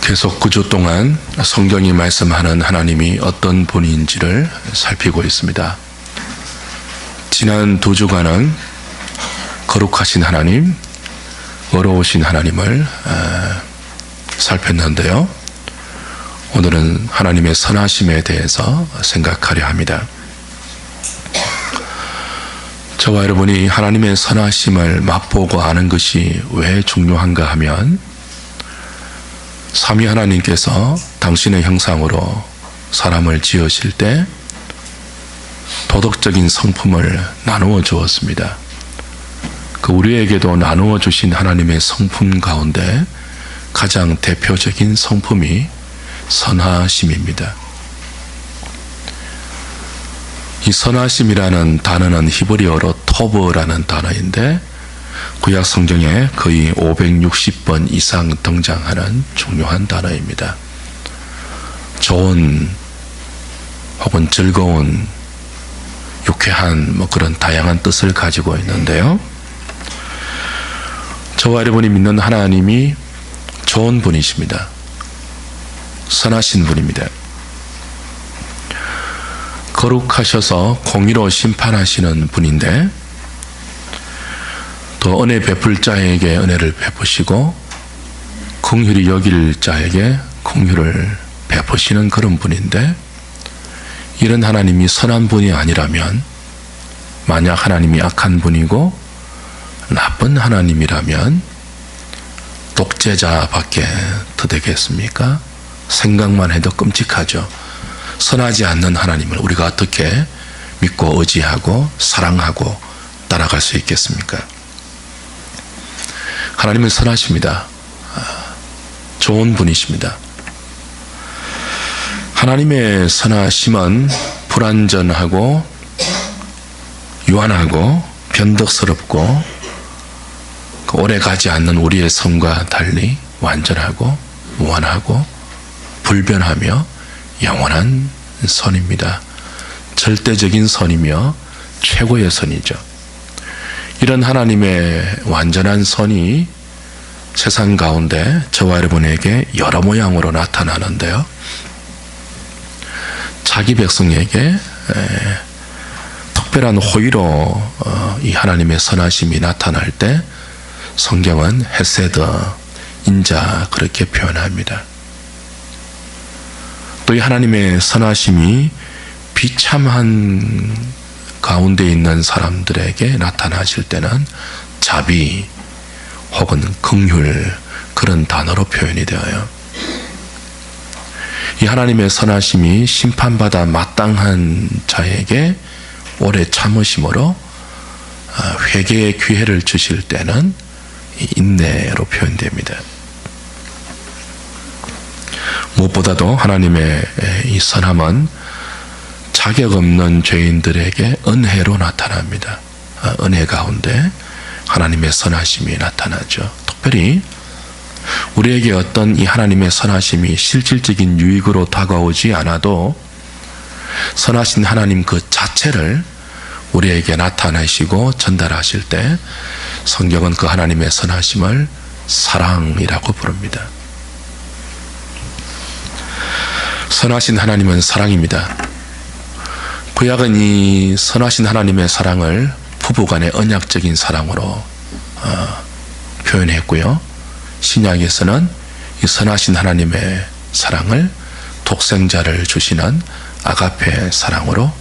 계속 9주 동안 성경이 말씀하는 하나님이 어떤 분인지를 살피고 있습니다. 지난 2주간은 거룩하신 하나님, 어려우신 하나님을 살폈는데요. 오늘은 하나님의 선하심에 대해서 생각하려 합니다. 저와 여러분이 하나님의 선하심을 맛보고 아는 것이 왜 중요한가 하면, 삼위 하나님께서 당신의 형상으로 사람을 지으실 때 도덕적인 성품을 나누어 주었습니다. 그 우리에게도 나누어 주신 하나님의 성품 가운데 가장 대표적인 성품이 선하심입니다. 이 선하심이라는 단어는 히브리어로 토브라는 단어인데, 구약 성경에 거의 560번 이상 등장하는 중요한 단어입니다. 좋은 혹은 즐거운, 유쾌한 그런 다양한 뜻을 가지고 있는데요. 저와 여러분이 믿는 하나님이 좋은 분이십니다. 선하신 분입니다. 거룩하셔서 공의로 심판하시는 분인데, 또 은혜 베풀 자에게 은혜를 베푸시고 긍휼히 여길 자에게 긍휼을 베푸시는 그런 분인데, 이런 하나님이 선한 분이 아니라면, 만약 하나님이 악한 분이고 나쁜 하나님이라면 독재자밖에 더 되겠습니까? 생각만 해도 끔찍하죠. 선하지 않는 하나님을 우리가 어떻게 믿고 의지하고 사랑하고 따라갈 수 있겠습니까? 하나님은 선하십니다. 좋은 분이십니다. 하나님의 선하심은 불완전하고 유한하고 변덕스럽고 오래가지 않는 우리의 선과 달리 완전하고 무한하고 불변하며 영원한 선입니다. 절대적인 선이며 최고의 선이죠. 이런 하나님의 완전한 선이 세상 가운데 저와 여러분에게 여러 모양으로 나타나는데요. 자기 백성에게 특별한 호의로 이 하나님의 선하심이 나타날 때 성경은 헤세드, 인자 그렇게 표현합니다. 또 이 하나님의 선하심이 비참한 가운데 있는 사람들에게 나타나실 때는 자비 혹은 긍휼, 그런 단어로 표현이 되어요. 이 하나님의 선하심이 심판받아 마땅한 자에게 오래 참으심으로 회개의 기회를 주실 때는 인내로 표현됩니다. 무엇보다도 하나님의 이 선함은 자격 없는 죄인들에게 은혜로 나타납니다. 은혜 가운데 하나님의 선하심이 나타나죠. 특별히 우리에게 어떤 이 하나님의 선하심이 실질적인 유익으로 다가오지 않아도 선하신 하나님 그 자체를 우리에게 나타내시고 전달하실 때 성경은 그 하나님의 선하심을 사랑이라고 부릅니다. 선하신 하나님은 사랑입니다. 구약은 이 선하신 하나님의 사랑을 부부간의 언약적인 사랑으로 표현했고요. 신약에서는 이 선하신 하나님의 사랑을 독생자를 주시는 아가페 사랑으로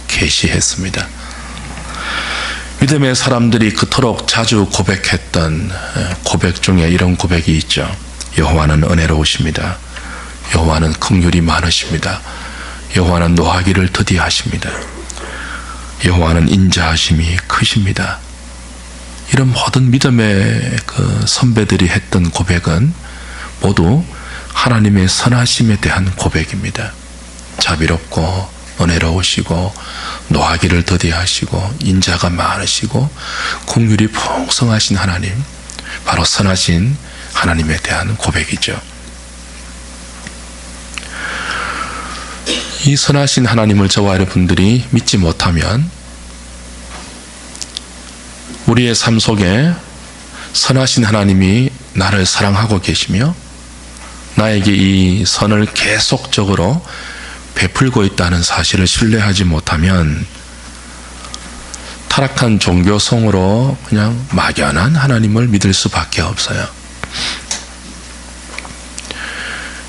계시했습니다. 믿음의 사람들이 그토록 자주 고백했던 고백 중에 이런 고백이 있죠. 여호와는 은혜로우십니다. 여호와는 긍휼이 많으십니다. 여호와는 노하기를 더디하십니다. 여호와는 인자하심이 크십니다. 이런 모든 믿음의 그 선배들이 했던 고백은 모두 하나님의 선하심에 대한 고백입니다. 자비롭고 은혜로우시고 노하기를 더디하시고 인자가 많으시고 긍휼이 풍성하신 하나님, 바로 선하신 하나님에 대한 고백이죠. 이 선하신 하나님을 저와 여러분들이 믿지 못하면 우리의 삶 속에 선하신 하나님이 나를 사랑하고 계시며 나에게 이 선을 계속적으로 베풀고 있다는 사실을 신뢰하지 못하면 타락한 종교성으로 그냥 막연한 하나님을 믿을 수밖에 없어요.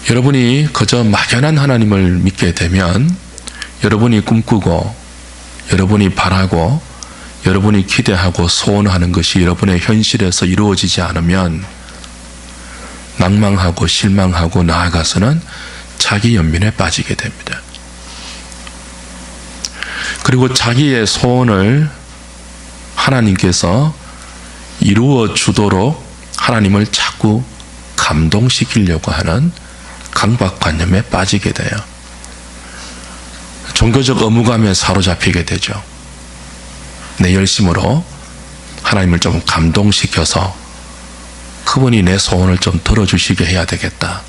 여러분이 그저 막연한 하나님을 믿게 되면 여러분이 꿈꾸고 여러분이 바라고 여러분이 기대하고 소원하는 것이 여러분의 현실에서 이루어지지 않으면 낭망하고 실망하고 나아가서는 자기 연민에 빠지게 됩니다. 그리고 자기의 소원을 하나님께서 이루어 주도록 하나님을 자꾸 감동시키려고 하는 강박관념에 빠지게 돼요. 종교적 의무감에 사로잡히게 되죠. 내 열심으로 하나님을 좀 감동시켜서 그분이 내 소원을 좀 들어주시게 해야 되겠다.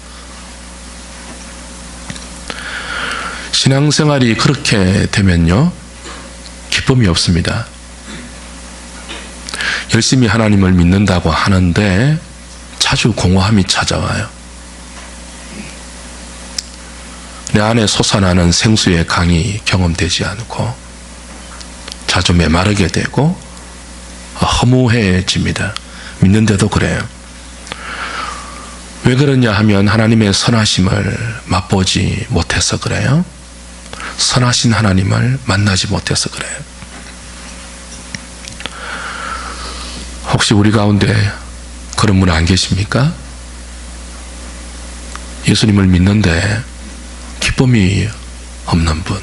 신앙생활이 그렇게 되면요, 기쁨이 없습니다. 열심히 하나님을 믿는다고 하는데 자주 공허함이 찾아와요. 내 안에 솟아나는 생수의 강이 경험되지 않고 자주 메마르게 되고 허무해집니다. 믿는데도 그래요. 왜 그러냐 하면 하나님의 선하심을 맛보지 못해서 그래요. 선하신 하나님을 만나지 못해서 그래요. 혹시 우리 가운데 그런 분 안 계십니까? 예수님을 믿는데 기쁨이 없는 분,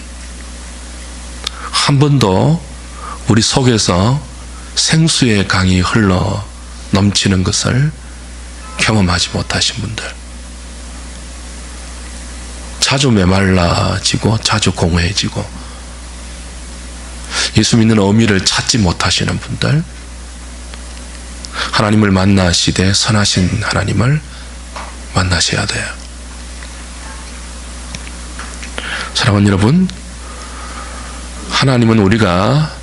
한 번도 우리 속에서 생수의 강이 흘러 넘치는 것을 경험하지 못하신 분들, 자주 메말라지고 자주 공허해지고 예수 믿는 의미를 찾지 못하시는 분들, 하나님을 만나시되 선하신 하나님을 만나셔야 돼요. 사랑하는 여러분, 하나님은 우리가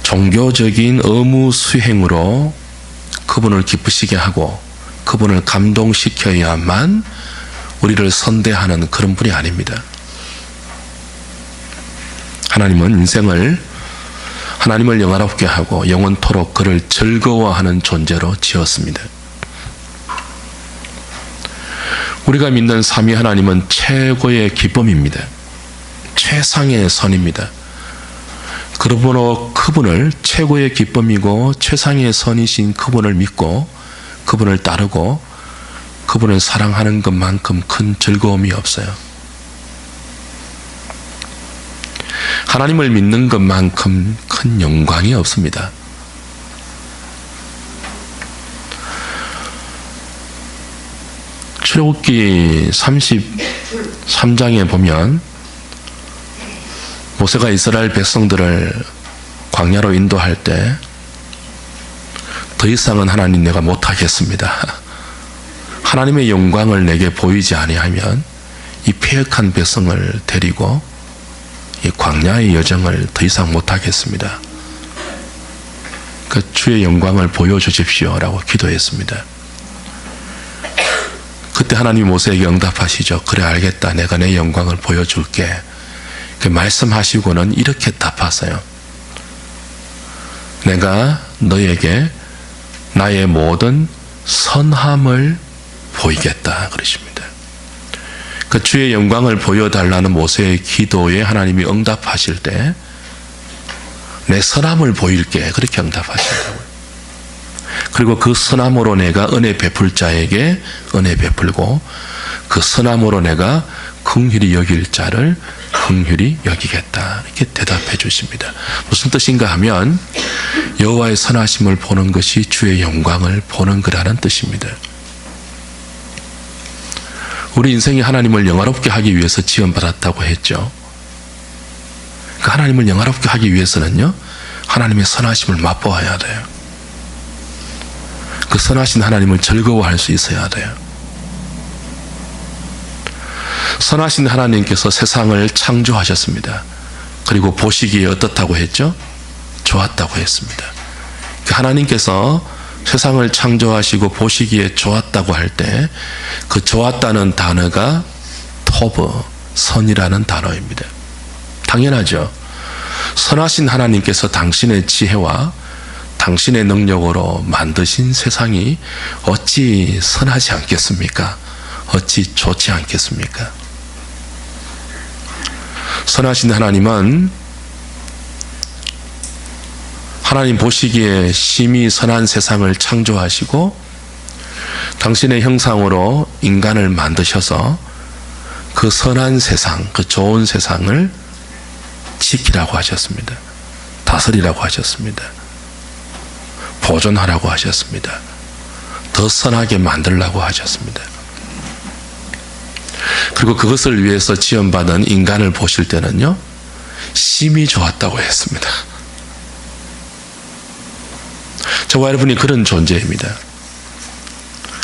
종교적인 의무 수행으로 그분을 기쁘시게 하고 그분을 감동시켜야만 우리를 선대하는 그런 분이 아닙니다. 하나님은 인생을 하나님을 영화롭게 하고 영원토록 그를 즐거워하는 존재로 지었습니다. 우리가 믿는 삼위 하나님은 최고의 기쁨입니다. 최상의 선입니다. 그러므로 그분을 최고의 기쁨이고 최상의 선이신 그분을 믿고 그분을 따르고 그분을 사랑하는 것만큼 큰 즐거움이 없어요. 하나님을 믿는 것만큼 큰 영광이 없습니다. 출애굽기 33장에 보면 모세가 이스라엘 백성들을 광야로 인도할 때 더 이상은 하나님 내가 못하겠습니다. 하나님의 영광을 내게 보이지 아니하면 이 패역한 백성을 데리고 이 광야의 여정을 더 이상 못하겠습니다. 그 주의 영광을 보여주십시오 라고 기도했습니다. 그때 하나님이 모세에게 응답하시죠. 그래 알겠다. 내가 내 영광을 보여줄게. 그 말씀하시고는 이렇게 답하세요. 내가 너에게 나의 모든 선함을 보이겠다 그러십니다. 그 주의 영광을 보여달라는 모세의 기도에 하나님이 응답하실 때 내 선함을 보일게 그렇게 응답하신다고요. 그리고 그 선함으로 내가 은혜 베풀 자에게 은혜 베풀고 그 선함으로 내가 긍휼히 여길 자를 긍휼히 여기겠다 이렇게 대답해 주십니다. 무슨 뜻인가 하면 여호와의 선하심을 보는 것이 주의 영광을 보는 거라는 뜻입니다. 우리 인생이 하나님을 영화롭게 하기 위해서 지원받았다고 했죠. 그 하나님을 영화롭게 하기 위해서는요, 하나님의 선하심을 맛보아야 돼요. 그 선하신 하나님을 즐거워할 수 있어야 돼요. 선하신 하나님께서 세상을 창조하셨습니다. 그리고 보시기에 어떻다고 했죠? 좋았다고 했습니다. 그 하나님께서 세상을 창조하시고 보시기에 좋았다고 할 때 그 좋았다는 단어가 토브, 선이라는 단어입니다. 당연하죠. 선하신 하나님께서 당신의 지혜와 당신의 능력으로 만드신 세상이 어찌 선하지 않겠습니까? 어찌 좋지 않겠습니까? 선하신 하나님은 하나님 보시기에 심히 선한 세상을 창조하시고 당신의 형상으로 인간을 만드셔서 그 선한 세상, 그 좋은 세상을 지키라고 하셨습니다. 다스리라고 하셨습니다. 보존하라고 하셨습니다. 더 선하게 만들라고 하셨습니다. 그리고 그것을 위해서 지원받은 인간을 보실 때는요, 심히 좋았다고 했습니다. 저와 여러분이 그런 존재입니다.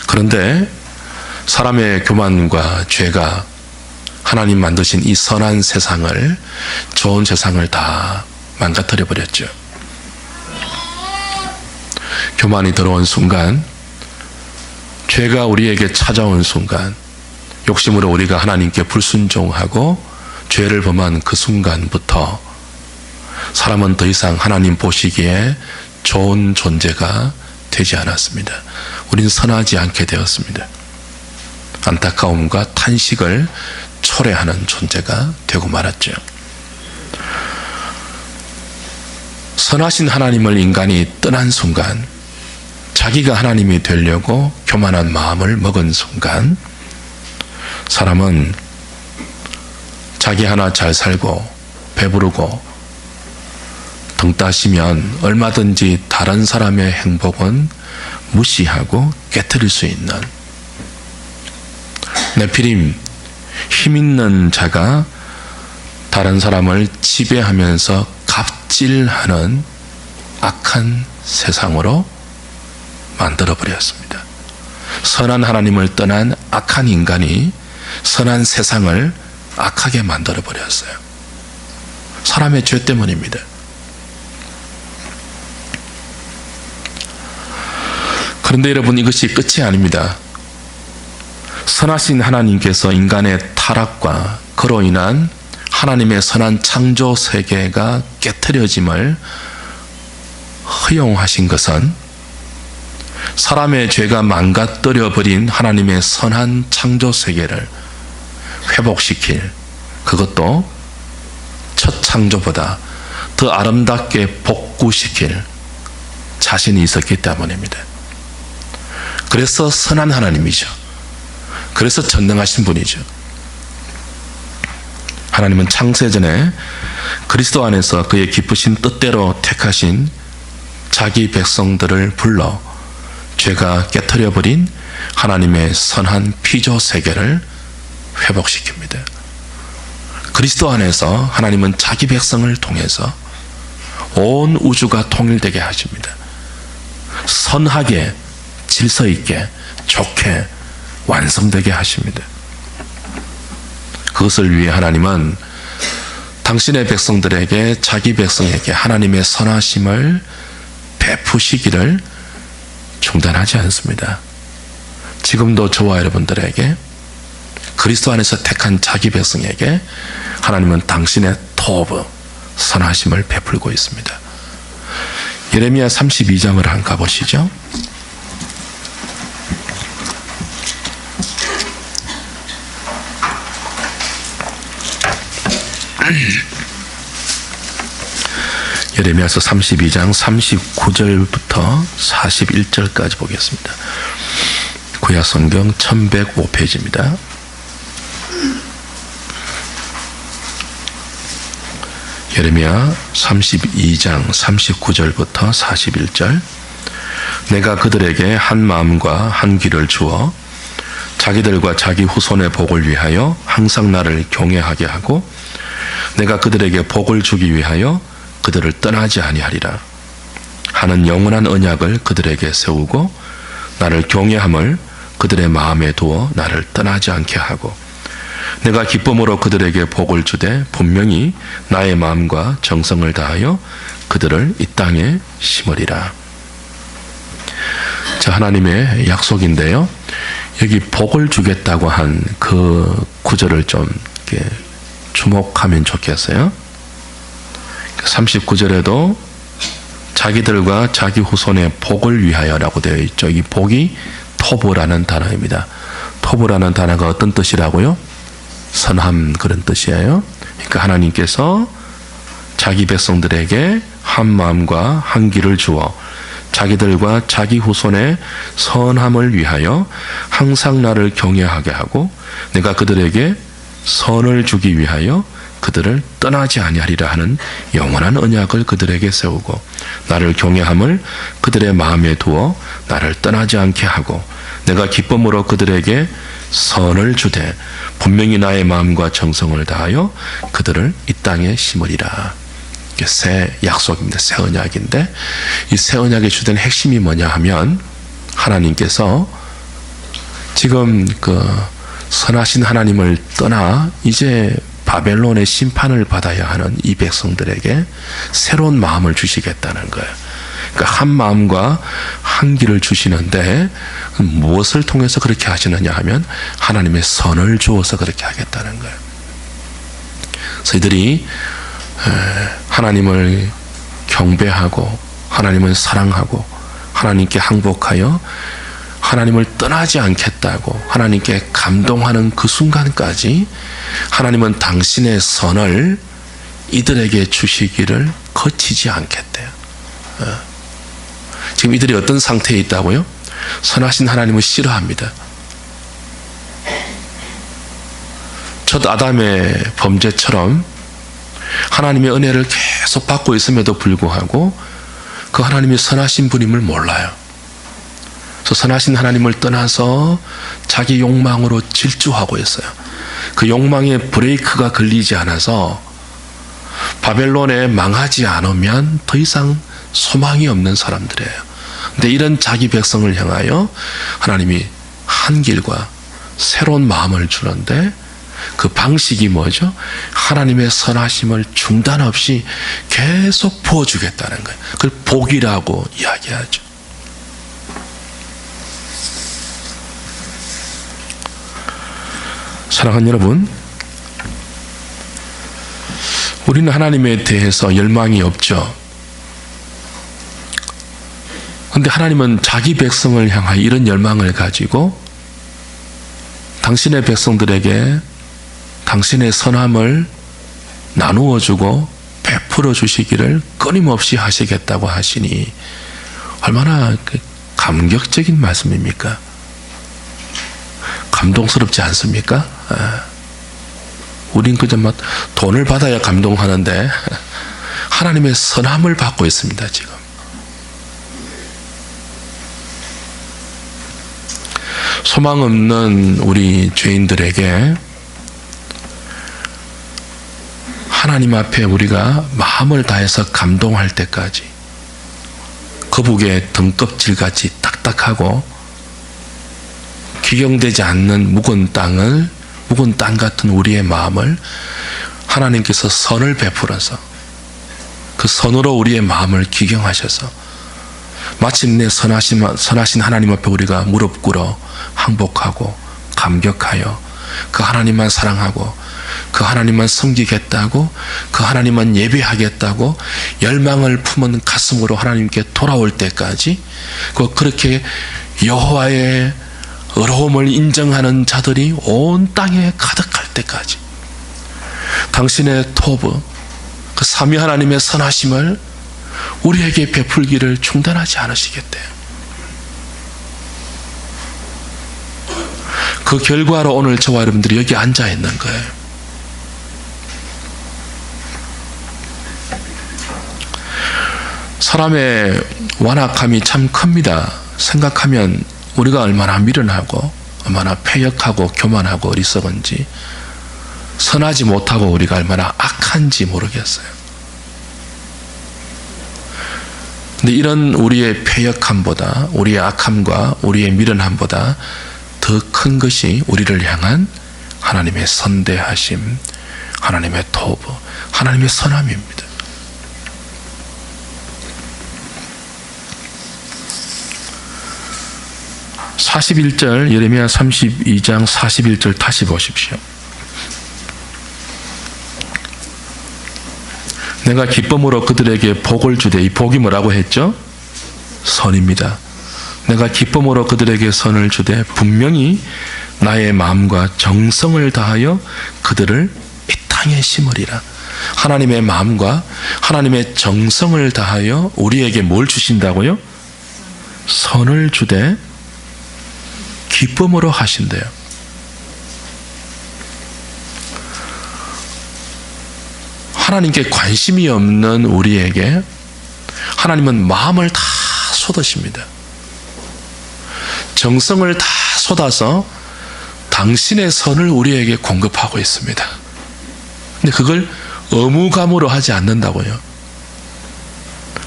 그런데 사람의 교만과 죄가 하나님 만드신 이 선한 세상을, 좋은 세상을 다 망가뜨려 버렸죠. 교만이 들어온 순간, 죄가 우리에게 찾아온 순간, 욕심으로 우리가 하나님께 불순종하고 죄를 범한 그 순간부터 사람은 더 이상 하나님 보시기에 좋은 존재가 되지 않았습니다. 우리는 선하지 않게 되었습니다. 안타까움과 탄식을 초래하는 존재가 되고 말았죠. 선하신 하나님을 인간이 떠난 순간, 자기가 하나님이 되려고 교만한 마음을 먹은 순간, 사람은 자기 하나 잘 살고 배부르고 등 따시면 얼마든지 다른 사람의 행복은 무시하고 깨트릴 수 있는, 네피림, 힘 있는 자가 다른 사람을 지배하면서 갑질하는 악한 세상으로 만들어버렸습니다. 선한 하나님을 떠난 악한 인간이 선한 세상을 악하게 만들어버렸어요. 사람의 죄 때문입니다. 그런데 여러분, 이것이 끝이 아닙니다. 선하신 하나님께서 인간의 타락과 그로 인한 하나님의 선한 창조 세계가 깨트려짐을 허용하신 것은 사람의 죄가 망가뜨려 버린 하나님의 선한 창조 세계를 회복시킬, 그것도 첫 창조보다 더 아름답게 복구시킬 자신이 있었기 때문입니다. 그래서 선한 하나님이죠. 그래서 전능하신 분이죠. 하나님은 창세전에 그리스도 안에서 그의 기쁘신 뜻대로 택하신 자기 백성들을 불러 죄가 깨트려버린 하나님의 선한 피조 세계를 회복시킵니다. 그리스도 안에서 하나님은 자기 백성을 통해서 온 우주가 통일되게 하십니다. 선하게, 질서 있게, 좋게 완성되게 하십니다. 그것을 위해 하나님은 당신의 백성들에게, 자기 백성에게 하나님의 선하심을 베푸시기를 중단하지 않습니다. 지금도 저와 여러분들에게, 그리스도 안에서 택한 자기 백성에게 하나님은 당신의 토브, 선하심을 베풀고 있습니다. 예레미야 32장을 한번 가보시죠. 예레미야서 32장 39절부터 41절까지 보겠습니다. 구약성경 1105페이지입니다. 예레미야 32장 39절부터 41절. 내가 그들에게 한 마음과 한 귀를 주어 자기들과 자기 후손의 복을 위하여 항상 나를 경외하게 하고, 내가 그들에게 복을 주기 위하여 그들을 떠나지 아니하리라 하는 영원한 언약을 그들에게 세우고, 나를 경외함을 그들의 마음에 두어 나를 떠나지 않게 하고, 내가 기쁨으로 그들에게 복을 주되 분명히 나의 마음과 정성을 다하여 그들을 이 땅에 심으리라. 자, 하나님의 약속인데요. 여기 복을 주겠다고 한 그 구절을 좀 이렇게 주목하면 좋겠어요. 39절에도 자기들과 자기 후손의 복을 위하여라고 되어 있죠. 이 복이 토브라는 단어입니다. 토브라는 단어가 어떤 뜻이라고요? 선함, 그런 뜻이에요. 그러니까 하나님께서 자기 백성들에게 한 마음과 한 길을 주어 자기들과 자기 후손의 선함을 위하여 항상 나를 경외하게 하고 내가 그들에게 선을 주기 위하여 그들을 떠나지 아니하리라 하는 영원한 언약을 그들에게 세우고 나를 경외함을 그들의 마음에 두어 나를 떠나지 않게 하고 내가 기쁨으로 그들에게 선을 주되 분명히 나의 마음과 정성을 다하여 그들을 이 땅에 심으리라. 새 약속입니다. 새 언약인데 이 새 언약의 주된 핵심이 뭐냐 하면 하나님께서 지금 그 선하신 하나님을 떠나 이제 바벨론의 심판을 받아야 하는 이 백성들에게 새로운 마음을 주시겠다는 거예요. 그러니까 한 마음과 한 길을 주시는데 무엇을 통해서 그렇게 하시느냐 하면 하나님의 선을 주어서 그렇게 하겠다는 거예요. 그래서 이들이 하나님을 경배하고 하나님을 사랑하고 하나님께 항복하여 하나님을 떠나지 않겠다고 하나님께 감동하는 그 순간까지 하나님은 당신의 선을 이들에게 주시기를 거치지 않겠대요. 지금 이들이 어떤 상태에 있다고요? 선하신 하나님을 싫어합니다. 첫 아담의 범죄처럼 하나님의 은혜를 계속 받고 있음에도 불구하고 그 하나님이 선하신 분임을 몰라요. 그래서 선하신 하나님을 떠나서 자기 욕망으로 질주하고 있어요. 그 욕망에 브레이크가 걸리지 않아서 바벨론에 망하지 않으면 더 이상 소망이 없는 사람들이에요. 근데 이런 자기 백성을 향하여 하나님이 한 길과 새로운 마음을 주는데 그 방식이 뭐죠? 하나님의 선하심을 중단 없이 계속 부어주겠다는 거예요. 그걸 복이라고 이야기하죠. 사랑하는 여러분, 우리는 하나님에 대해서 열망이 없죠. 그런데 하나님은 자기 백성을 향하여 이런 열망을 가지고 당신의 백성들에게 당신의 선함을 나누어 주고 베풀어 주시기를 끊임없이 하시겠다고 하시니 얼마나 감격적인 말씀입니까? 감동스럽지 않습니까? 우린 그저 막 돈을 받아야 감동하는데 하나님의 선함을 받고 있습니다. 지금 소망 없는 우리 죄인들에게 하나님 앞에 우리가 마음을 다해서 감동할 때까지 거북의 등껍질같이 딱딱하고 귀경되지 않는 묵은 땅 같은 우리의 마음을 하나님께서 선을 베풀어서 그 선으로 우리의 마음을 귀경하셔서 마침내 선하신 하나님 앞에 우리가 무릎 꿇어 항복하고 감격하여 그 하나님만 사랑하고 그 하나님만 섬기겠다고 그 하나님만 예배하겠다고 열망을 품은 가슴으로 하나님께 돌아올 때까지 그렇게 여호와의 의로움을 인정하는 자들이 온 땅에 가득할 때까지 당신의 토브 그 삼위 하나님의 선하심을 우리에게 베풀기를 중단하지 않으시겠대요. 그 결과로 오늘 저와 여러분들이 여기 앉아 있는 거예요. 사람의 완악함이 참 큽니다. 생각하면 우리가 얼마나 미련하고 얼마나 패역하고 교만하고 어리석은지 선하지 못하고 우리가 얼마나 악한지 모르겠어요. 근데 이런 우리의 패역함보다 우리의 악함과 우리의 미련함보다 더 큰 것이 우리를 향한 하나님의 선대하심, 하나님의 토브, 하나님의 선함입니다. 41절, 예레미야 32장 41절 다시 보십시오. 내가 기쁨으로 그들에게 복을 주되, 이 복이 뭐라고 했죠? 선입니다. 내가 기쁨으로 그들에게 선을 주되 분명히 나의 마음과 정성을 다하여 그들을 이 땅에 심으리라. 하나님의 마음과 하나님의 정성을 다하여 우리에게 뭘 주신다고요? 선을 주되 기쁨으로 하신대요. 하나님께 관심이 없는 우리에게 하나님은 마음을 다 쏟으십니다. 정성을 다 쏟아서 당신의 선을 우리에게 공급하고 있습니다. 근데 그걸 의무감으로 하지 않는다고요.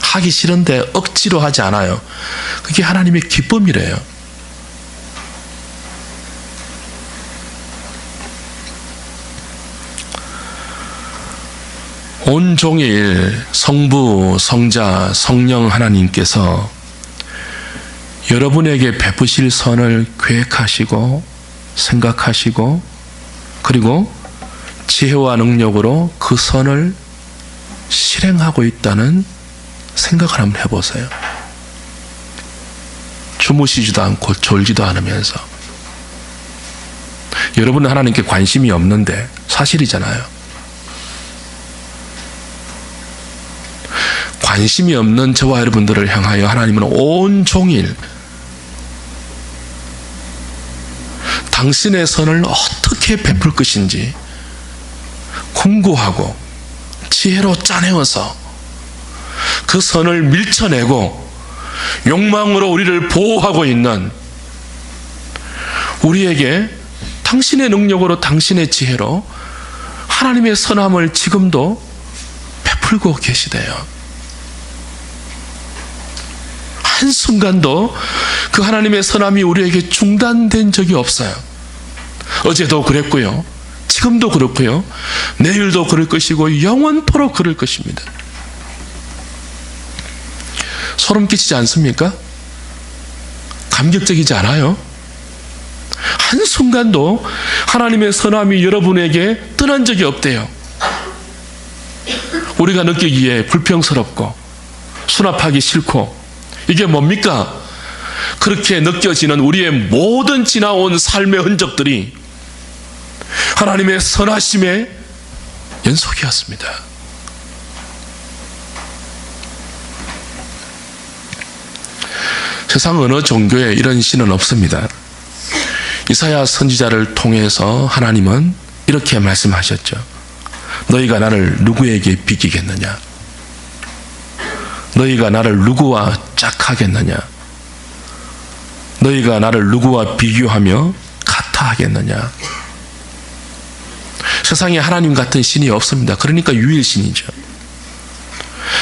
하기 싫은데 억지로 하지 않아요. 그게 하나님의 기쁨이래요. 온종일 성부, 성자, 성령 하나님께서 여러분에게 베푸실 선을 계획하시고 생각하시고 그리고 지혜와 능력으로 그 선을 실행하고 있다는 생각을 한번 해보세요. 주무시지도 않고 졸지도 않으면서. 여러분은 하나님께 관심이 없는데 사실이잖아요. 관심이 없는 저와 여러분들을 향하여 하나님은 온종일 당신의 선을 어떻게 베풀 것인지 궁구하고 지혜로 짜내어서 그 선을 밀쳐내고 욕망으로 우리를 보호하고 있는 우리에게 당신의 능력으로 당신의 지혜로 하나님의 선함을 지금도 베풀고 계시대요. 한순간도 그 하나님의 선함이 우리에게 중단된 적이 없어요. 어제도 그랬고요. 지금도 그렇고요. 내일도 그럴 것이고 영원토록 그럴 것입니다. 소름 끼치지 않습니까? 감격적이지 않아요? 한순간도 하나님의 선함이 여러분에게 떠난 적이 없대요. 우리가 느끼기에 불평스럽고 수납하기 싫고 이게 뭡니까? 그렇게 느껴지는 우리의 모든 지나온 삶의 흔적들이 하나님의 선하심의 연속이었습니다. 세상 어느 종교에 이런 시는 없습니다. 이사야 선지자를 통해서 하나님은 이렇게 말씀하셨죠. 너희가 나를 누구에게 비기겠느냐? 너희가 나를 누구와 짝하겠느냐? 너희가 나를 누구와 비교하며 같아 하겠느냐? 세상에 하나님 같은 신이 없습니다. 그러니까 유일신이죠.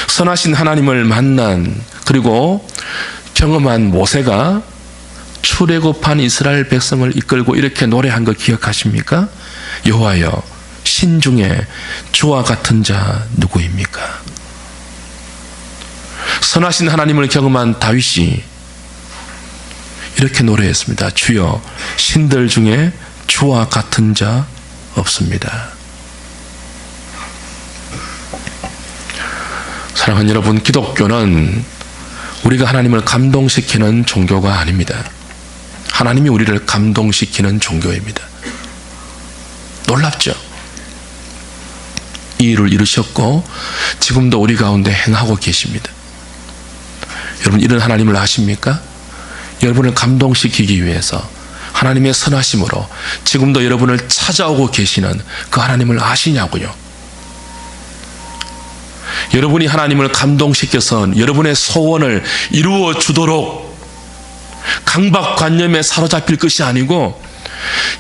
선하신 하나님을 만난 그리고 경험한 모세가 출애굽한 이스라엘 백성을 이끌고 이렇게 노래한 거 기억하십니까? 여호와여, 신 중에 주와 같은 자 누구입니까? 선하신 하나님을 경험한 다윗이 이렇게 노래했습니다. 주여, 신들 중에 주와 같은 자 없습니다. 사랑하는 여러분, 기독교는 우리가 하나님을 감동시키는 종교가 아닙니다. 하나님이 우리를 감동시키는 종교입니다. 놀랍죠? 이 일을 이루셨고 지금도 우리 가운데 행하고 계십니다. 여러분, 이런 하나님을 아십니까? 여러분을 감동시키기 위해서 하나님의 선하심으로 지금도 여러분을 찾아오고 계시는 그 하나님을 아시냐고요? 여러분이 하나님을 감동시켜서 여러분의 소원을 이루어 주도록 강박관념에 사로잡힐 것이 아니고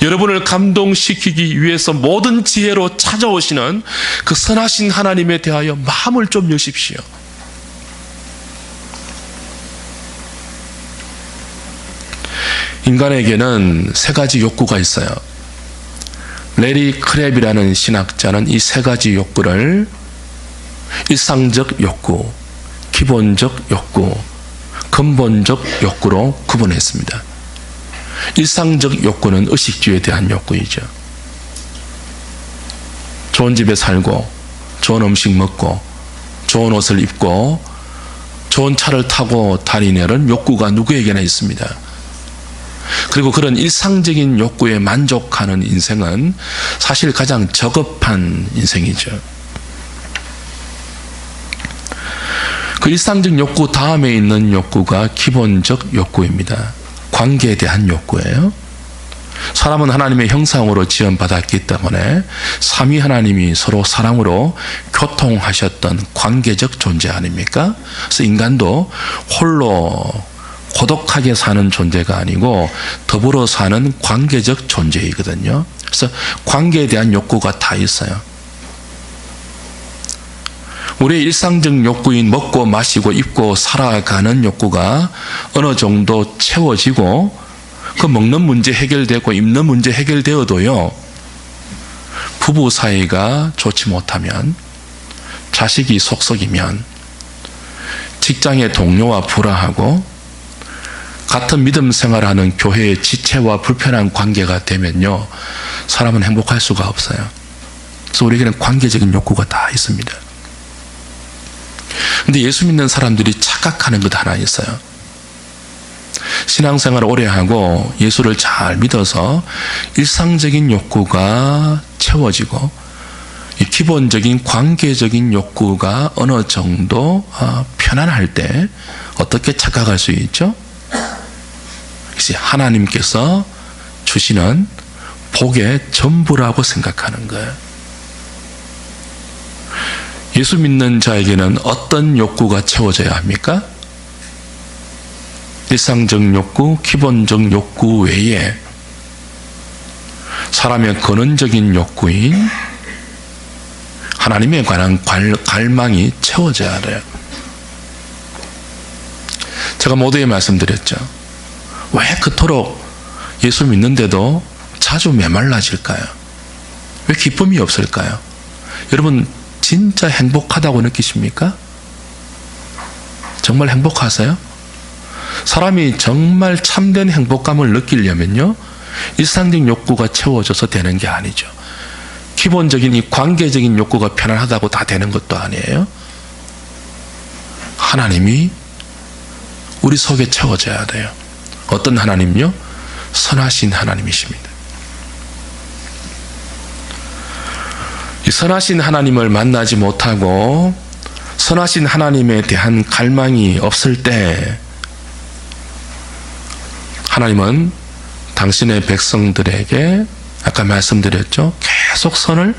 여러분을 감동시키기 위해서 모든 지혜로 찾아오시는 그 선하신 하나님에 대하여 마음을 좀 여십시오. 인간에게는 세 가지 욕구가 있어요. 레리 크랩이라는 신학자는 이 세 가지 욕구를 일상적 욕구, 기본적 욕구, 근본적 욕구로 구분했습니다. 일상적 욕구는 의식주에 대한 욕구이죠. 좋은 집에 살고 좋은 음식 먹고 좋은 옷을 입고 좋은 차를 타고 다니는 욕구가 누구에게나 있습니다. 그리고 그런 일상적인 욕구에 만족하는 인생은 사실 가장 저급한 인생이죠. 그 일상적 욕구 다음에 있는 욕구가 기본적 욕구입니다. 관계에 대한 욕구예요. 사람은 하나님의 형상으로 지음받았기 때문에 삼위 하나님이 서로 사랑으로 교통하셨던 관계적 존재 아닙니까? 그래서 인간도 홀로 고독하게 사는 존재가 아니고 더불어 사는 관계적 존재이거든요. 그래서 관계에 대한 욕구가 다 있어요. 우리의 일상적 욕구인 먹고 마시고 입고 살아가는 욕구가 어느 정도 채워지고 그 먹는 문제 해결되고 입는 문제 해결되어도요, 부부 사이가 좋지 못하면, 자식이 속썩이면, 직장의 동료와 불화하고 같은 믿음 생활하는 교회의 지체와 불편한 관계가 되면요, 사람은 행복할 수가 없어요. 그래서 우리에게는 관계적인 욕구가 다 있습니다. 근데 예수 믿는 사람들이 착각하는 것 하나 있어요. 신앙생활을 오래 하고 예수를 잘 믿어서 일상적인 욕구가 채워지고 이 기본적인 관계적인 욕구가 어느 정도 편안할 때 어떻게 착각할 수 있죠? 하나님께서 주시는 복의 전부라고 생각하는 거예요. 예수 믿는 자에게는 어떤 욕구가 채워져야 합니까? 일상적 욕구, 기본적 욕구 외에 사람의 근원적인 욕구인 하나님에 관한 갈망이 채워져야 돼요. 제가 모두에 말씀드렸죠. 왜 그토록 예수 믿는데도 자주 메말라질까요? 왜 기쁨이 없을까요? 여러분 진짜 행복하다고 느끼십니까? 정말 행복하세요? 사람이 정말 참된 행복감을 느끼려면요, 일상적 욕구가 채워져서 되는 게 아니죠. 기본적인 이 관계적인 욕구가 편안하다고 다 되는 것도 아니에요. 하나님이 우리 속에 채워져야 돼요. 어떤 하나님요? 선하신 하나님이십니다. 이 선하신 하나님을 만나지 못하고 선하신 하나님에 대한 갈망이 없을 때 하나님은 당신의 백성들에게 아까 말씀드렸죠. 계속 선을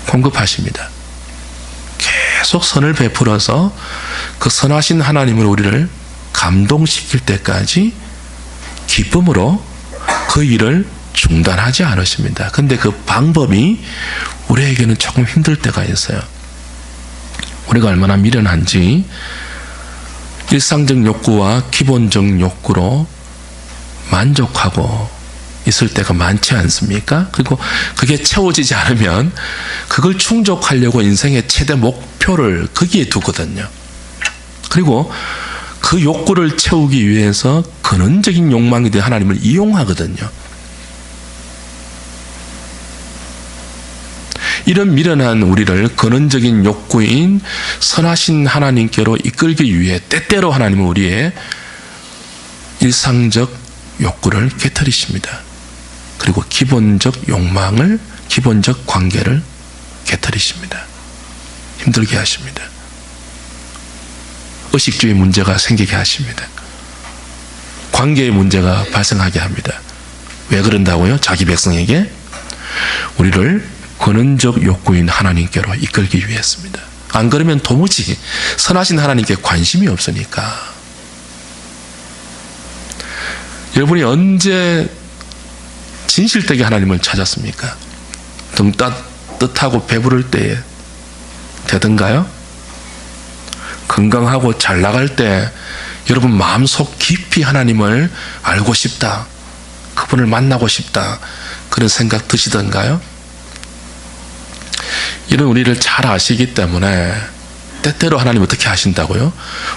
공급하십니다. 계속 선을 베풀어서 그 선하신 하나님을 우리를 감동시킬 때까지 기쁨으로 그 일을 중단하지 않으십니다. 근데 그 방법이 우리에게는 조금 힘들 때가 있어요. 우리가 얼마나 미련한지 일상적 욕구와 기본적 욕구로 만족하고 있을 때가 많지 않습니까? 그리고 그게 채워지지 않으면 그걸 충족하려고 인생의 최대 목표를 거기에 두거든요. 그리고 그 욕구를 채우기 위해서 근원적인 욕망이 된 하나님을 이용하거든요. 이런 미련한 우리를 근원적인 욕구인 선하신 하나님께로 이끌기 위해 때때로 하나님은 우리의 일상적 욕구를 깨트리십니다. 그리고 기본적 욕망을, 기본적 관계를 깨트리십니다. 힘들게 하십니다. 의식주의 문제가 생기게 하십니다. 관계의 문제가 발생하게 합니다. 왜 그런다고요? 자기 백성에게 우리를 근원적 욕구인 하나님께로 이끌기 위해서입니다. 안 그러면 도무지 선하신 하나님께 관심이 없으니까. 여러분이 언제 진실되게 하나님을 찾았습니까? 등 따뜻하고 배부를 때에 되던가요? 건강하고 잘 나갈 때 여러분 마음속 깊이 하나님을 알고 싶다, 그분을 만나고 싶다, 그런 생각 드시던가요? 이런 우리를 잘 아시기 때문에 때때로 하나님 어떻게 하신다고요?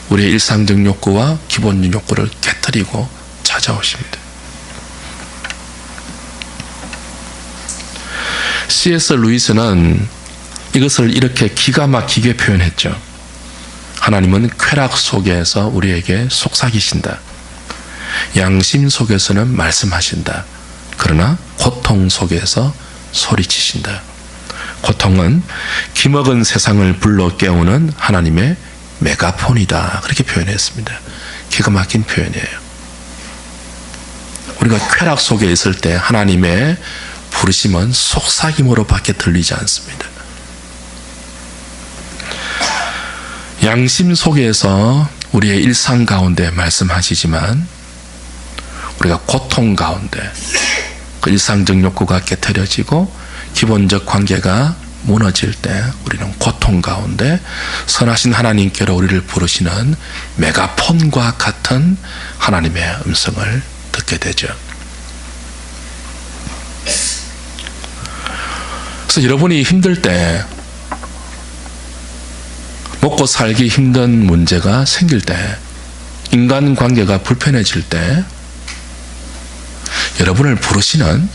우리의 일상적 욕구와 기본적 욕구를 깨트리고 찾아오십니다. C.S. 루이스는 이것을 이렇게 기가 막히게 표현했죠. 하나님은 쾌락 속에서 우리에게 속삭이신다. 양심 속에서는 말씀하신다. 그러나 고통 속에서 소리치신다. 고통은 기먹은 세상을 불러 깨우는 하나님의 메가폰이다. 그렇게 표현했습니다. 기가 막힌 표현이에요. 우리가 쾌락 속에 있을 때 하나님의 부르심은 속삭임으로 밖에 들리지 않습니다. 양심 속에서 우리의 일상 가운데 말씀하시지만 우리가 고통 가운데 그 일상적 욕구가 깨트려지고 기본적 관계가 무너질 때 우리는 고통 가운데 선하신 하나님께로 우리를 부르시는 메가폰과 같은 하나님의 음성을 듣게 되죠. 그래서 여러분이 힘들 때, 먹고 살기 힘든 문제가 생길 때, 인간관계가 불편해질 때 여러분을 부르시는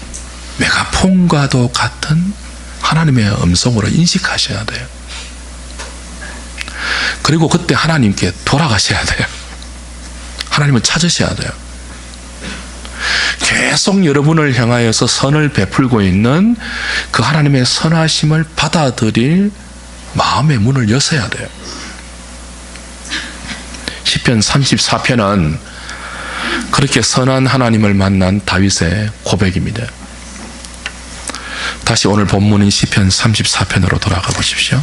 메가폰과도 같은 하나님의 음성으로 인식하셔야 돼요. 그리고 그때 하나님께 돌아가셔야 돼요. 하나님을 찾으셔야 돼요. 계속 여러분을 향하여서 선을 베풀고 있는 그 하나님의 선하심을 받아들일 마음의 문을 여셔야 돼요. 시편 34편은 그렇게 선한 하나님을 만난 다윗의 고백입니다. 다시 오늘 본문인 시편 34편으로 돌아가 보십시오.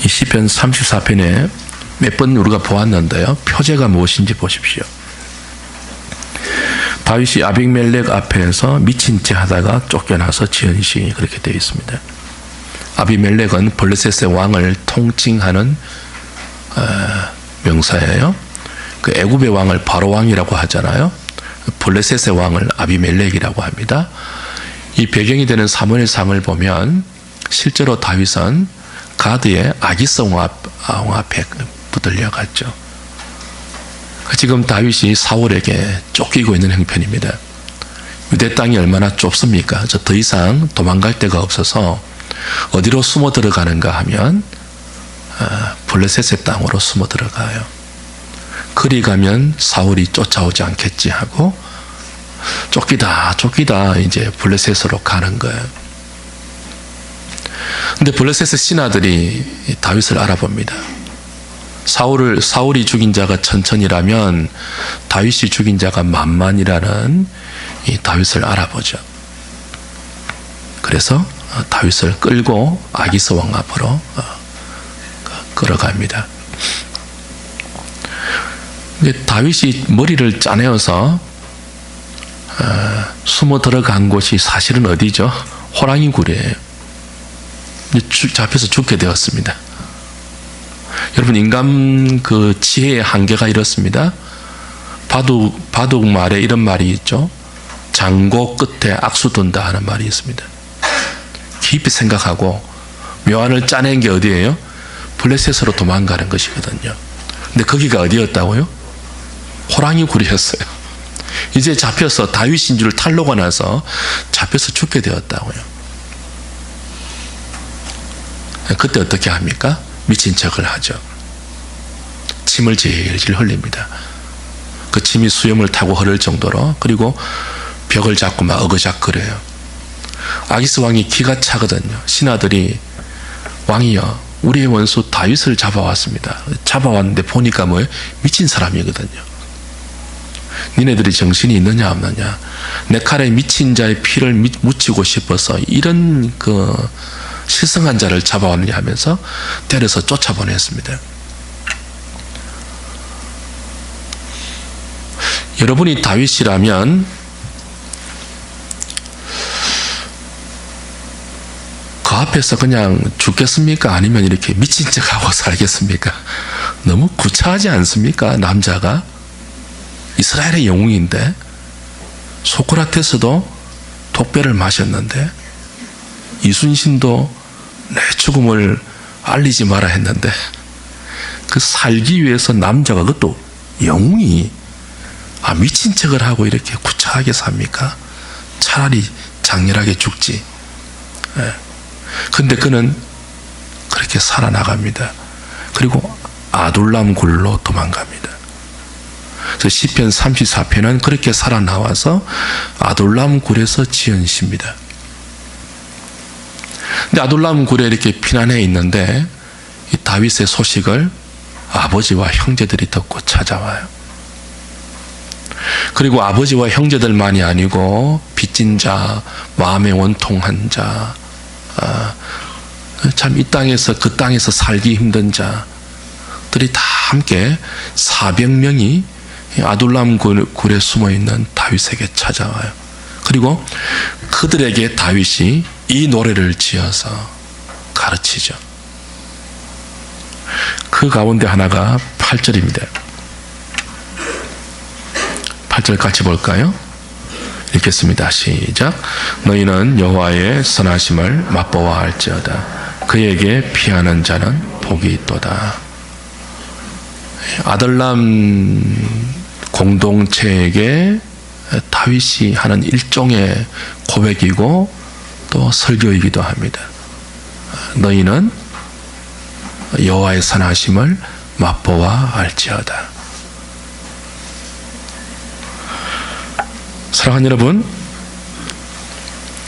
이 시편 34편에 몇 번 우리가 보았는데요. 표제가 무엇인지 보십시오. 다윗이 아비멜렉 앞에서 미친 채 하다가 쫓겨나서 지은 시 그렇게 되어 있습니다. 아비멜렉은 블레셋의 왕을 통칭하는 명사예요. 그 애굽의 왕을 바로 왕이라고 하잖아요. 블레셋의 왕을 아비멜렉이라고 합니다. 이 배경이 되는 사무엘상을 보면 실제로 다윗은 가드의 아기스 왕 앞에 붙들려 갔죠. 지금 다윗이 사울에게 쫓기고 있는 형편입니다. 유대 땅이 얼마나 좁습니까? 더 이상 도망갈 데가 없어서 어디로 숨어 들어가는가 하면 블레셋의 땅으로 숨어 들어가요. 그리 가면 사울이 쫓아오지 않겠지 하고 쫓기다 이제 블레셋으로 가는 거예요. 근데 블레셋의 신하들이 다윗을 알아봅니다. 사울이 죽인 자가 천천이라면 다윗이 죽인 자가 만만이라는 이 다윗을 알아보죠. 그래서 다윗을 끌고 아기스 왕 앞으로 끌어갑니다. 근데 다윗이 머리를 짜내어서 숨어 들어간 곳이 사실은 어디죠? 호랑이 굴이에요. 잡혀서 죽게 되었습니다. 여러분, 인간 그 지혜의 한계가 이렇습니다. 바둑 말에 이런 말이 있죠. 장고 끝에 악수 둔다 하는 말이 있습니다. 깊이 생각하고 묘안을 짜낸 게 어디예요? 블레셋으로 도망가는 것이거든요. 근데 거기가 어디였다고요? 호랑이 굴이었어요. 이제 잡혀서 다윗인 줄 탄로가 나서 잡혀서 죽게 되었다고요. 그때 어떻게 합니까? 미친 척을 하죠. 침을 질질 흘립니다. 그 침이 수염을 타고 흐를 정도로. 그리고 벽을 잡고 막 어거작거려요. 아기스 왕이 기가 차거든요. 신하들이 왕이여, 우리의 원수 다윗을 잡아왔습니다. 잡아왔는데 보니까 뭐예요? 미친 사람이거든요. 니네들이 정신이 있느냐 없느냐, 내 칼에 미친 자의 피를 묻히고 싶어서 이런 그 실성한 자를 잡아왔느냐 하면서 때려서 쫓아보냈습니다. 여러분이 다윗이라면 그 앞에서 그냥 죽겠습니까? 아니면 이렇게 미친 척하고 살겠습니까? 너무 구차하지 않습니까? 남자가 이스라엘의 영웅인데, 소크라테스도 독배를 마셨는데, 이순신도 내 죽음을 알리지 마라 했는데 그 살기 위해서 남자가 그것도 영웅이 미친 척을 하고 이렇게 구차하게 삽니까? 차라리 장렬하게 죽지. 근데 그는 그렇게 살아나갑니다. 그리고 아둘람 굴로 도망갑니다. 그래서 시편 34편은 그렇게 살아나와서 아둘람 굴에서 지은 시입니다. 근데 아둘람 굴에 이렇게 피난해 있는데 이 다윗의 소식을 아버지와 형제들이 듣고 찾아와요. 그리고 아버지와 형제들만이 아니고 빚진 자, 마음에 원통한 자, 참 이 땅에서 그 땅에서 살기 힘든 자들이 다 함께 400명이 아둘람 굴에 숨어 있는 다윗에게 찾아와요. 그리고 그들에게 다윗이 이 노래를 지어서 가르치죠. 그 가운데 하나가 8절입니다. 8절 같이 볼까요? 읽겠습니다. 시작. 너희는 여호와의 선하심을 맛보아 알지어다. 그에게 피하는 자는 복이 있도다. 아둘람 공동체에게 다윗이 하는 일종의 고백이고 또 설교이기도 합니다. 너희는 여호와의 선하심을 맛보아 알지어다. 사랑하는 여러분,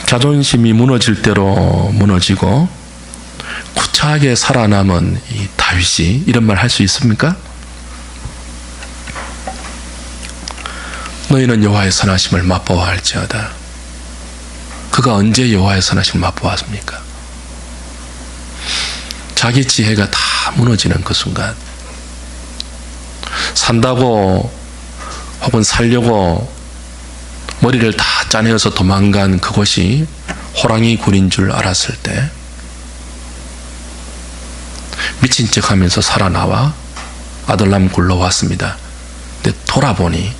자존심이 무너질 대로 무너지고 구차하게 살아남은 이 다윗이 이런 말 할 수 있습니까? 너희는 여호와의 선하심을 맛보아 알지어다. 그가 언제 여호와의 선하심을 맛보았습니까? 자기 지혜가 다 무너지는 그 순간, 산다고 혹은 살려고 머리를 다 짜내어서 도망간 그곳이 호랑이 굴인 줄 알았을 때 미친 척하면서 살아나와 아둘람 굴로 왔습니다. 근데 돌아보니,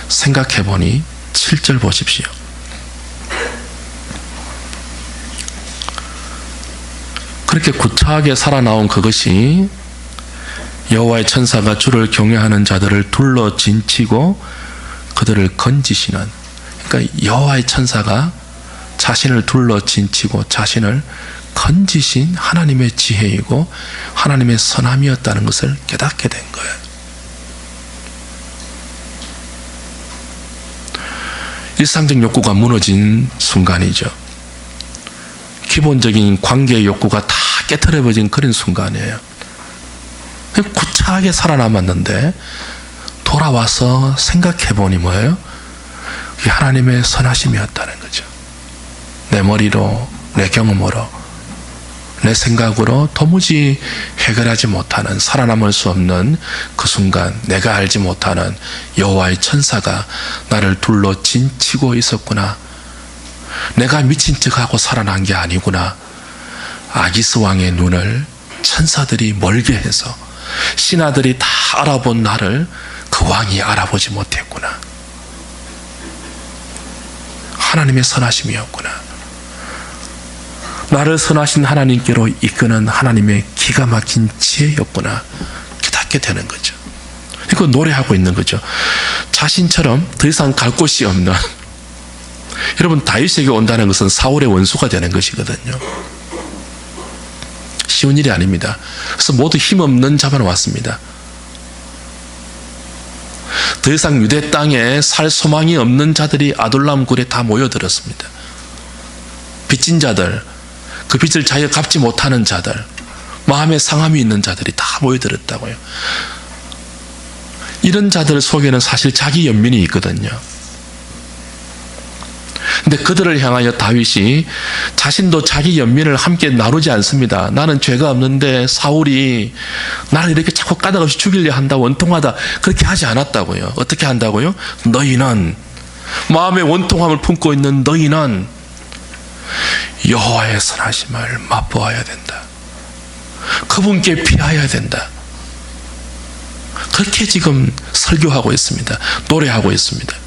생각해보니 7절 보십시오. 그렇게 구차하게 살아나온 그것이 여호와의 천사가 주를 경외하는 자들을 둘러 진치고 그들을 건지시는, 그러니까 여호와의 천사가 자신을 둘러 진치고 자신을 건지신 하나님의 지혜이고 하나님의 선함이었다는 것을 깨닫게 된 거예요. 일상적 욕구가 무너진 순간이죠. 기본적인 관계의 욕구가 다 깨트려버린 그런 순간이에요. 구차하게 살아남았는데 돌아와서 생각해보니 뭐예요? 그게 하나님의 선하심이었다는 거죠. 내 머리로, 내 경험으로, 내 생각으로 도무지 해결하지 못하는, 살아남을 수 없는 그 순간 내가 알지 못하는 여호와의 천사가 나를 둘러 진치고 있었구나. 내가 미친 척하고 살아난 게 아니구나. 아기스 왕의 눈을 천사들이 멀게 해서 신하들이 다 알아본 나를 그 왕이 알아보지 못했구나. 하나님의 선하심이었구나. 나를 선하신 하나님께로 이끄는 하나님의 기가 막힌 지혜였구나. 깨닫게 되는 거죠. 이거 노래하고 있는 거죠. 자신처럼 더 이상 갈 곳이 없는, 여러분, 다윗에게 온다는 것은 사울의 원수가 되는 것이거든요. 쉬운 일이 아닙니다. 그래서 모두 힘없는 자만 왔습니다. 더 이상 유대 땅에 살 소망이 없는 자들이 아둘람 굴에 다 모여들었습니다. 빚진 자들, 그 빚을 자기가 갚지 못하는 자들, 마음에 상함이 있는 자들이 다 모여들었다고요. 이런 자들 속에는 사실 자기 연민이 있거든요. 근데 그들을 향하여 다윗이 자신도 자기 연민을 함께 나누지 않습니다. 나는 죄가 없는데 사울이 나를 이렇게 자꾸 까닭없이 죽이려 한다, 원통하다, 그렇게 하지 않았다고요. 어떻게 한다고요? 너희는, 마음의 원통함을 품고 있는 너희는 여호와의 선하심을 맛보아야 된다. 그분께 피하여야 된다. 그렇게 지금 설교하고 있습니다. 노래하고 있습니다.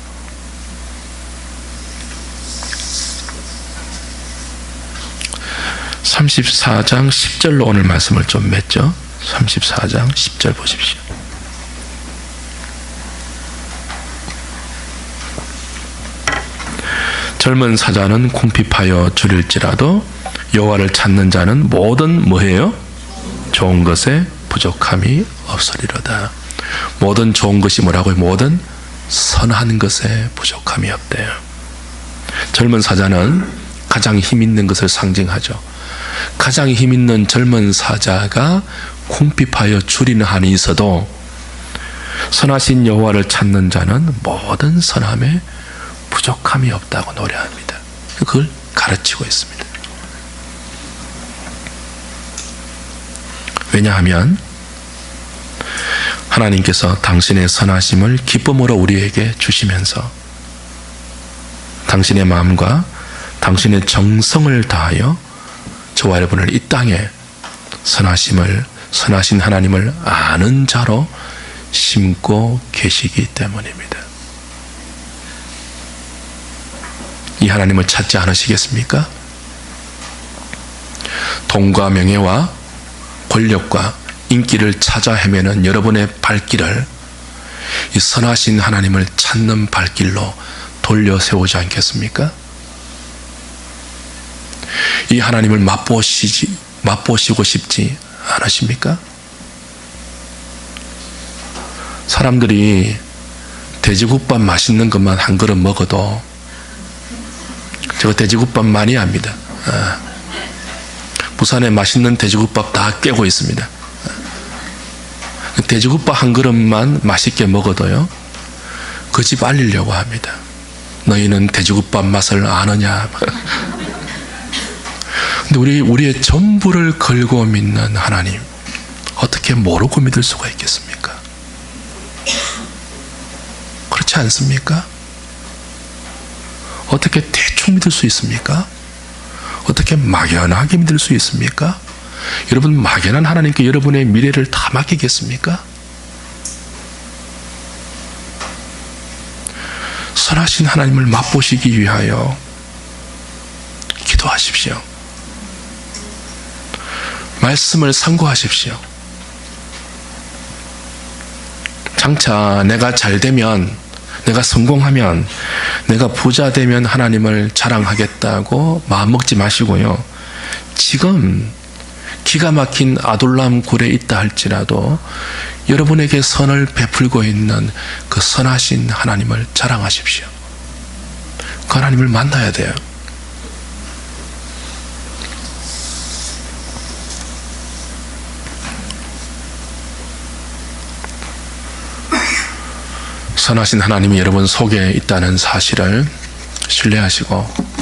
34장 10절로 오늘 말씀을 좀 맺죠. 34장 10절 보십시오. 젊은 사자는 궁핍하여 줄일지라도 여호와를 찾는 자는 모든 뭐해요? 좋은 것에 부족함이 없으리로다. 모든 좋은 것이 뭐라고요? 모든 선한 것에 부족함이 없대요. 젊은 사자는 가장 힘 있는 것을 상징하죠. 가장 힘 있는 젊은 사자가 궁핍하여 줄이는 한이 있어도 선하신 여호와를 찾는 자는 모든 선함에 부족함이 없다고 노래합니다. 그걸 가르치고 있습니다. 왜냐하면 하나님께서 당신의 선하심을 기쁨으로 우리에게 주시면서 당신의 마음과 당신의 정성을 다하여 저와 여러분을 이 땅에 선하신 하나님을 아는 자로 심고 계시기 때문입니다. 이 하나님을 찾지 않으시겠습니까? 돈과 명예와 권력과 인기를 찾아 헤매는 여러분의 발길을 이 선하신 하나님을 찾는 발길로 돌려 세우지 않겠습니까? 이 하나님을 맛보시고 싶지 않으십니까? 사람들이 돼지국밥 맛있는 것만 한 그릇 먹어도 제가 돼지국밥 많이 합니다. 부산에 맛있는 돼지국밥 다 깨고 있습니다. 돼지국밥 한 그릇만 맛있게 먹어도요, 그 집 알리려고 합니다. 너희는 돼지국밥 맛을 아느냐? 근데 우리의 전부를 걸고 믿는 하나님, 어떻게 모르고 믿을 수가 있겠습니까? 그렇지 않습니까? 어떻게 대충 믿을 수 있습니까? 어떻게 막연하게 믿을 수 있습니까? 여러분, 막연한 하나님께 여러분의 미래를 다 맡기겠습니까? 선하신 하나님을 맛보시기 위하여 기도하십시오. 말씀을 상고하십시오. 장차 내가 잘 되면, 내가 성공하면, 내가 부자 되면 하나님을 자랑하겠다고 마음먹지 마시고요. 지금 기가 막힌 아둘람 굴에 있다 할지라도 여러분에게 선을 베풀고 있는 그 선하신 하나님을 자랑하십시오. 그 하나님을 만나야 돼요. 선하신 하나님이 여러분 속에 있다는 사실을 신뢰하시고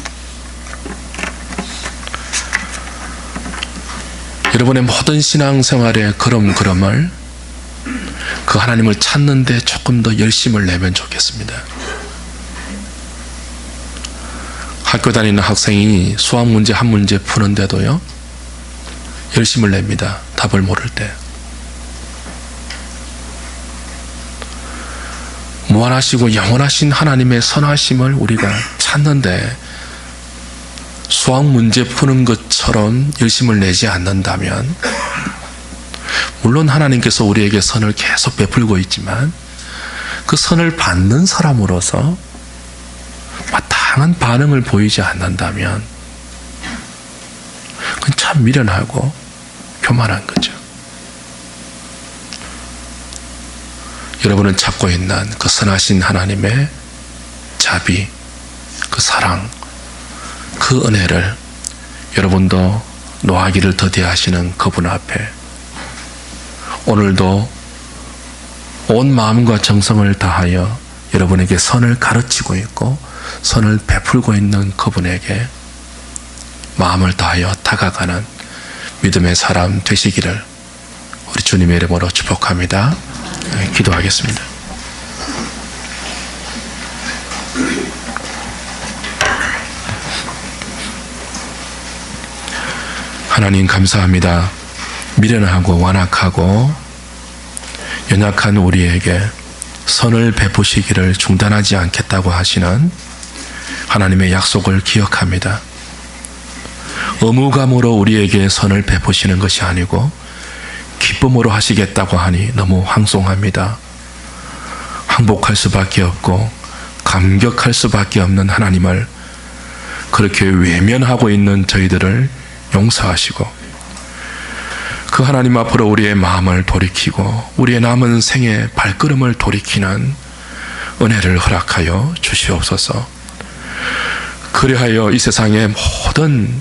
여러분의 모든 신앙생활의 걸음걸음을 그 하나님을 찾는 데 조금 더 열심을 내면 좋겠습니다. 학교 다니는 학생이 수학 문제 한 문제 푸는데도요, 열심을 냅니다. 답을 모를 때. 무한하시고 영원하신 하나님의 선하심을 우리가 찾는데 수학 문제 푸는 것처럼 열심을 내지 않는다면, 물론 하나님께서 우리에게 선을 계속 베풀고 있지만 그 선을 받는 사람으로서 마땅한 반응을 보이지 않는다면 그건 참 미련하고 교만한 거죠. 여러분은 찾고 있는 그 선하신 하나님의 자비, 그 사랑, 그 은혜를 여러분도 노하기를 더디하시는 그분 앞에 오늘도 온 마음과 정성을 다하여 여러분에게 선을 가르치고 있고 선을 베풀고 있는 그분에게 마음을 다하여 다가가는 믿음의 사람 되시기를 우리 주님의 이름으로 축복합니다. 기도하겠습니다. 하나님 감사합니다. 미련하고 완악하고 연약한 우리에게 선을 베푸시기를 중단하지 않겠다고 하시는 하나님의 약속을 기억합니다. 의무감으로 우리에게 선을 베푸시는 것이 아니고 기쁨으로 하시겠다고 하니 너무 황송합니다. 항복할 수밖에 없고 감격할 수밖에 없는 하나님을 그렇게 외면하고 있는 저희들을 용서하시고 그 하나님 앞으로 우리의 마음을 돌이키고 우리의 남은 생의 발걸음을 돌이키는 은혜를 허락하여 주시옵소서. 그리하여 이 세상의 모든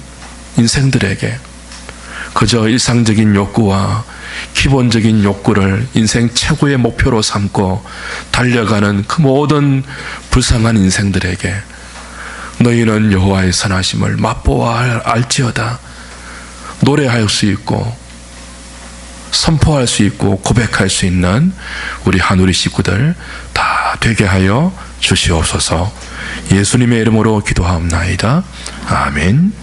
인생들에게 그저 일상적인 욕구와 기본적인 욕구를 인생 최고의 목표로 삼고 달려가는 그 모든 불쌍한 인생들에게 너희는 여호와의 선하심을 맛보아 알지어다 노래할 수 있고 선포할 수 있고 고백할 수 있는 우리 한우리 식구들 다 되게 하여 주시옵소서. 예수님의 이름으로 기도하옵나이다. 아멘.